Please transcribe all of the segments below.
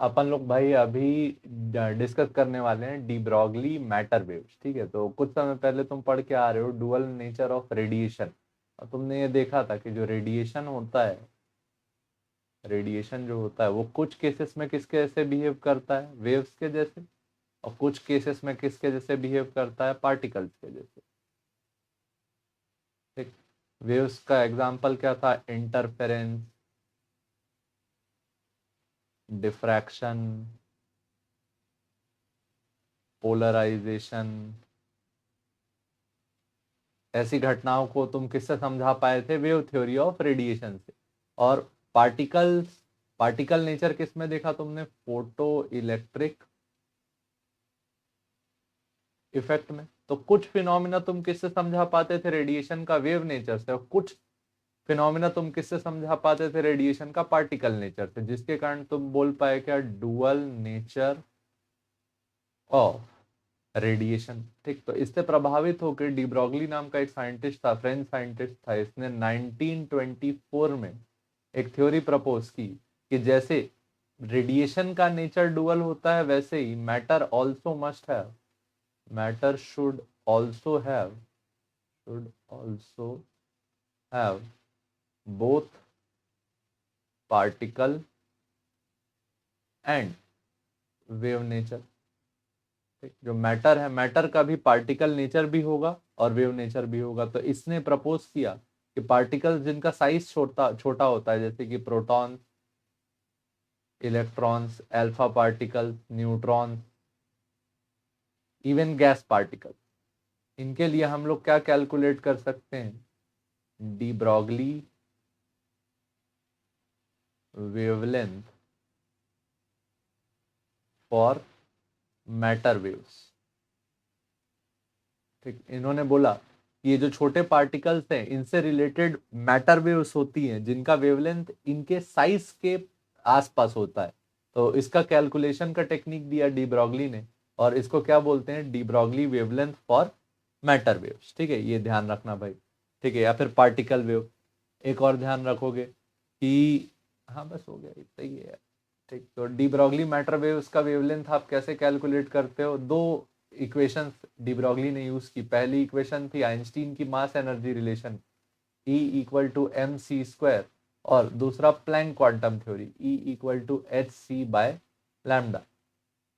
अपन लोग भाई अभी डिस्कस करने वाले हैं डी ब्रॉगली मैटर वेव्स। ठीक है, तो कुछ समय पहले तुम पढ़ के आ रहे हो डुअल नेचर ऑफ रेडिएशन, और तुमने ये देखा था कि जो रेडिएशन होता है, रेडिएशन जो होता है वो कुछ केसेस में किसके जैसे बिहेव करता है, वेव्स के जैसे, और कुछ केसेस में किसके जैसे बिहेव करता है, पार्टिकल्स के जैसे। ठीक, वेव्स का एग्जांपल क्या था, इंटरफेरेंस, डिफ्रैक्शन, पोलराइजेशन। ऐसी घटनाओं को तुम किससे समझा पाए थे, वेव थ्योरी ऑफ रेडिएशन से। और पार्टिकल्स, पार्टिकल नेचर किस में देखा तुमने, फोटो इलेक्ट्रिक इफेक्ट में। तो कुछ फिनोमिना तुम किससे समझा पाते थे, रेडिएशन का वेव नेचर से, और कुछ फिनोमिना तुम किससे समझा पाते थे, रेडिएशन का पार्टिकल नेचर से, जिसके कारण तुम बोल पाए क्या, डुअल नेचर ऑफ रेडिएशन। ठीक, तो इससे प्रभावित होकर डी ब्रॉगली नाम का एक साइंटिस्ट था, फ्रेंच साइंटिस्ट था, इसने 1924 में एक थ्योरी प्रपोज की कि जैसे रेडिएशन का नेचर डुअल होता है, वैसे ही matter also must have, matter should also have both particle and wave nature. जो मैटर है, मैटर का भी पार्टिकल नेचर भी होगा और वेव नेचर भी होगा। तो इसने प्रपोज किया कि पार्टिकल्स जिनका साइज छोटा छोटा होता है, जैसे कि proton, electrons, alpha particles, neutron, even gas particle, इनके लिए हम लोग क्या कैलकुलेट कर सकते हैं, D Broglie wavelength for matter waves. ठीक, इन्होंने बोला कि ये जो छोटे पार्टिकल्स हैं, इनसे रिलेटेड मैटर वेव्स होती हैं जिनका वेवलेंथ इनके साइज के आसपास होता है। तो इसका कैलकुलेशन का टेक्निक दिया डी ब्रॉगली ने, और इसको क्या बोलते हैं, D Broglie wavelength for matter waves. ठीक है, ये ध्यान रखना भाई। ठीक है, या फिर पार्टिकल वेव। एक और ध्यान रखोगे कि, हाँ बस हो गया, इतना ही है। ठीक, तो डी ब्रॉगली मैटर वेव्स का वेवलेंथ आप कैसे कैलकुलेट करते हो, दो इक्वेशंस डी ब्रॉगली ने यूज की। पहली इक्वेशन थी आइंस्टीन की mass energy relation, E equal to m C square, और दूसरा Planck quantum theory, E equal to H C by lambda.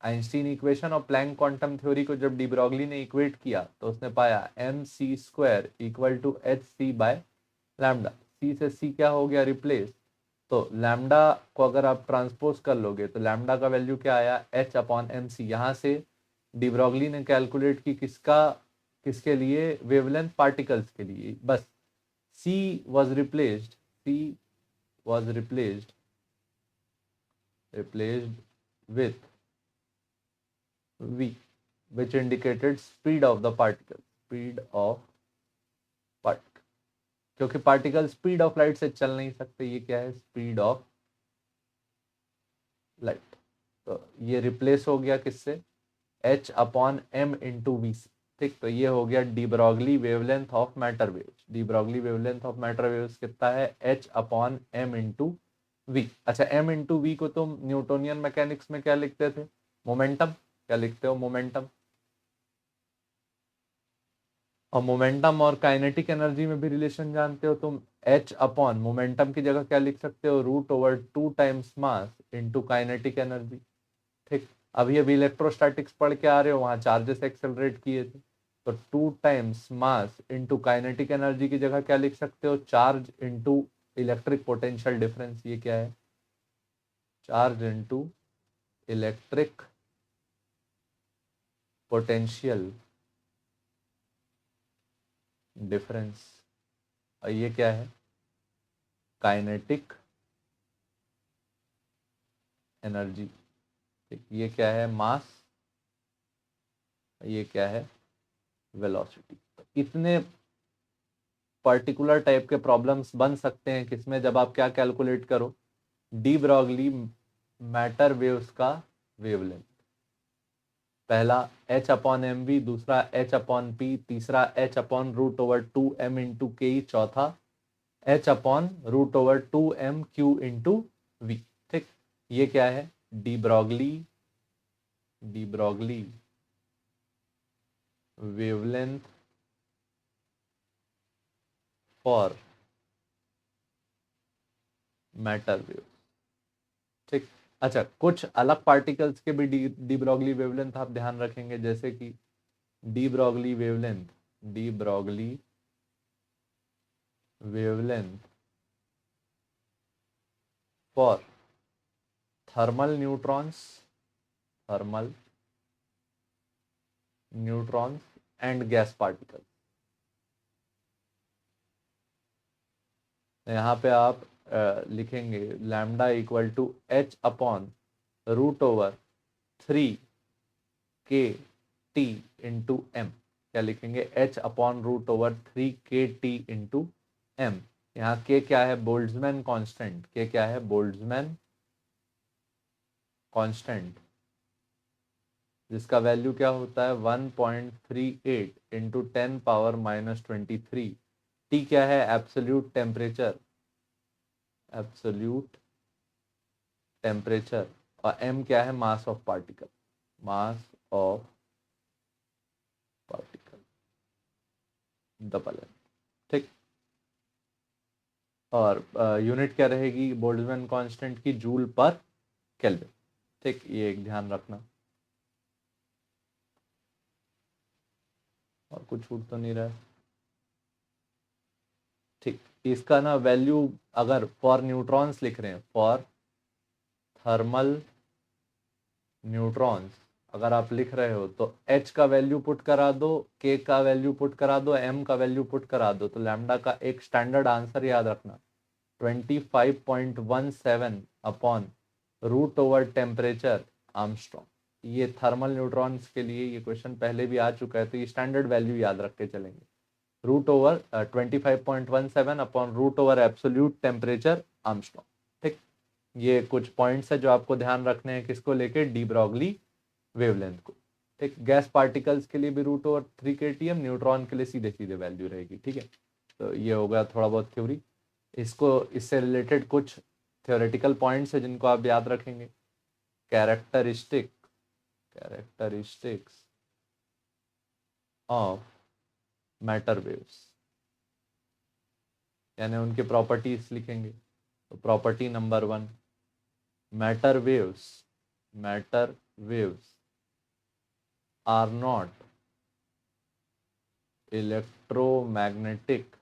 Einstein equation और प्लैंक क्वांटम थ्योरी को जब डी ब्रॉगली ने इक्वेट किया तो उसने पाया M C square equal to H C by lambda. C से सी क्या हो गया, रिप्लेस। तो लैम्डा को अगर आप ट्रांसपोज कर लोगे तो लैम्डा का वैल्यू क्या आया, एच अपॉन एम सी। यहाँ से डिब्रॉगली ने कैलकुलेट की किसका, किसके लिए, वेवलेंथ पार्टिकल्स के लिए। बस C was replaced, C was replaced with v, which indicated speed of the particle, speed of particle, क्योंकि पार्टिकल स्पीड ऑफ लाइट से चल नहीं सकते। ये क्या है, स्पीड ऑफ लाइट। तो ये रिप्लेस हो गया किससे, h upon m into v से। ठीक, तो ये हो गया de Broglie wavelength of matter waves. De Broglie wavelength of matter waves कितना है, h upon m into v. अच्छा, m इंटू वी को तुम न्यूटोनियन मैकेनिक्स में क्या लिखते थे, मोमेंटम। क्या लिखते हो, मोमेंटम। और मोमेंटम और काइनेटिक एनर्जी में भी रिलेशन जानते हो तुम, h अपॉन मोमेंटम की जगह क्या लिख सकते हो, root over 2 times mass into kinetic energy. ठीक, अभी अभी इलेक्ट्रोस्टैटिक्स पढ़ के आ रहे हो, वहां चार्जेस एक्सेलरेट किए थे, तो 2 times mass into kinetic energy की जगह क्या लिख सकते हो, charge into electric potential difference. ये क्या है, charge into electric potential difference. और ये क्या है, काइनेटिक एनर्जी। ठीक, ये क्या है, मास, ये क्या है, वेलोसिटी। इतने पर्टिकुलर टाइप के प्रॉब्लम्स बन सकते हैं किसमें, जब आप क्या कैलकुलेट करो, डी ब्रॉगली मैटर वेव्स का वेवलेंथ। पहला h अपॉन एम वी, दूसरा h अपॉन पी, तीसरा h upon root over 2m into k, चौथा h upon root over 2m q into v. ठीक, ये क्या है, de Broglie wavelength for matter wave. ठीक। अच्छा, कुछ अलग पार्टिकल्स के भी डी ब्रॉगली वेवलेंथ आप ध्यान रखेंगे, जैसे कि de Broglie wavelength for thermal neutrons and gas particle. यहाँ पे आप लिखेंगे lambda equal to h upon root over 3 k t into m. क्या लिखेंगे? H upon root over 3 k t into m. यहाँ के क्या है? Boltzmann constant. के क्या है? बोल्ट्जमैन कांस्टेंट, जिसका वैल्यू क्या होता है? 1.38 इंटू 10⁻⁻23। टी क्या है? Absolute temperature. और एम क्या है? Mass of particle double m. ठीक। और यूनिट क्या रहेगी बोल्ट्जमैन कांस्टेंट की? Joule per kelvin. ठीक, ये एक ध्यान रखना। और कुछ छूट तो नहीं रहा है? ठीक। इसका ना वैल्यू अगर फॉर न्यूट्रॉन्स लिख रहे हैं, फॉर थर्मल न्यूट्रॉन्स अगर आप लिख रहे हो तो H का वैल्यू पुट करा दो, K का वैल्यू पुट करा दो, M का वैल्यू पुट करा दो, तो लैम्डा का एक स्टैंडर्ड आंसर याद रखना 25.17 upon root over temperature angstrom. ये थर्मल न्यूट्रॉन्स के लिए ये क्वेश्चन पहले भी आ चुका है, तो ये स्टैंडर्ड वैल्यू याद रख के चलेंगे। Root over 25.17 upon root over absolute temperature angstrom. ठीक। ये कुछ पॉइंट्स है जो आपको ध्यान रखने हैं, किसको लेके? डी ब्रॉगली वेवलेंथ को। ठीक। गैस पार्टिकल्स के लिए भी रूट ओवर 3 kTm, न्यूट्रॉन के लिए सीधे सीधे वैल्यू रहेगी। ठीक है, तो ये होगा थोड़ा बहुत थ्योरी। इससे रिलेटेड कुछ थ्योरेटिकल पॉइंट्स है जिनको आप याद रखेंगे। कैरेक्टरिस्टिक्स ऑफ मैटर वेव्स, यानी उनके प्रॉपर्टीज लिखेंगे। तो property number 1, matter waves are not electromagnetic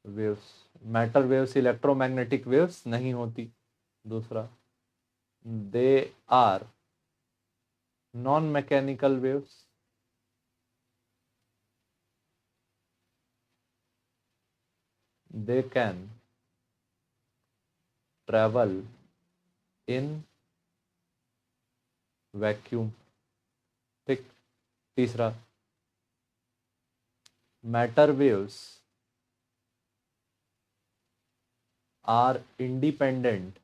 waves. Matter waves electromagnetic waves नहीं होती। दूसरा, they are non mechanical waves. They can travel in vacuum. ठीक। तीसरा, matter waves are independent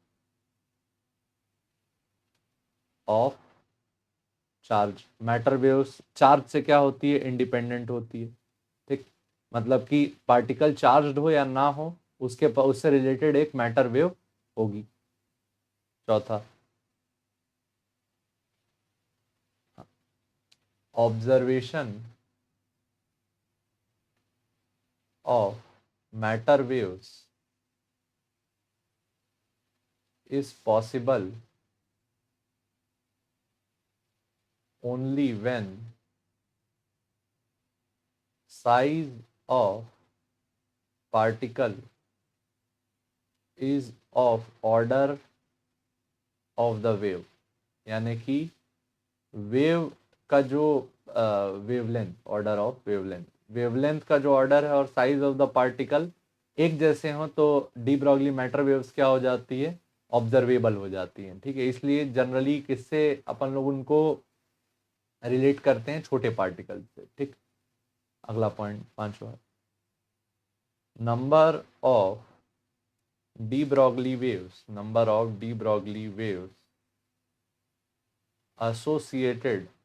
of charge. Matter waves charge से क्या होती है? Independent होती है। ठीक। मतलब कि पार्टिकल चार्ज्ड हो या ना हो, उससे रिलेटेड एक मैटर वेव होगी। चौथा, observation of matter waves is possible only when size of particle is of order of the wave। यानी कि वेव का जो वेवलेंथ, ऑर्डर ऑफ वेवलेंथ का जो ऑर्डर है और साइज ऑफ द पार्टिकल एक जैसे हो, तो डी ब्रॉगली मैटर वेव्स क्या हो जाती है? ऑब्जर्वेबल हो जाती हैं। ठीक है, इसलिए जनरली किससे अपन लोग उनको रिलेट करते हैं? छोटे पार्टिकल से। ठीक। अगला पॉइंट, पांचवा, number of de Broglie waves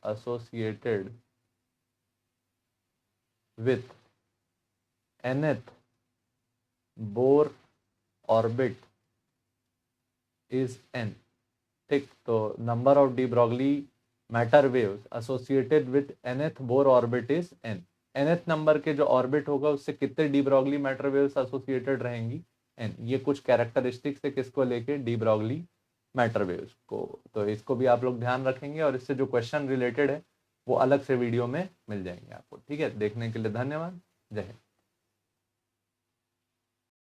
associated with nth Bohr orbit is n। ठीक, तो number of D Broglie matter waves associated with nth Bohr orbit is n। nth number के जो ऑर्बिट होगा उससे कितने D Broglie matter waves associated रहेंगी, n। ये कुछ कैरेक्टरिस्टिक्स है किसको लेके, डी ब्रॉगली मैटर वेव्स को। तो इसको भी आप लोग ध्यान रखेंगे और इससे जो क्वेश्चन रिलेटेड है वो अलग से वीडियो में मिल जाएंगे आपको। ठीक है, देखने के लिए धन्यवाद। जय हिंद।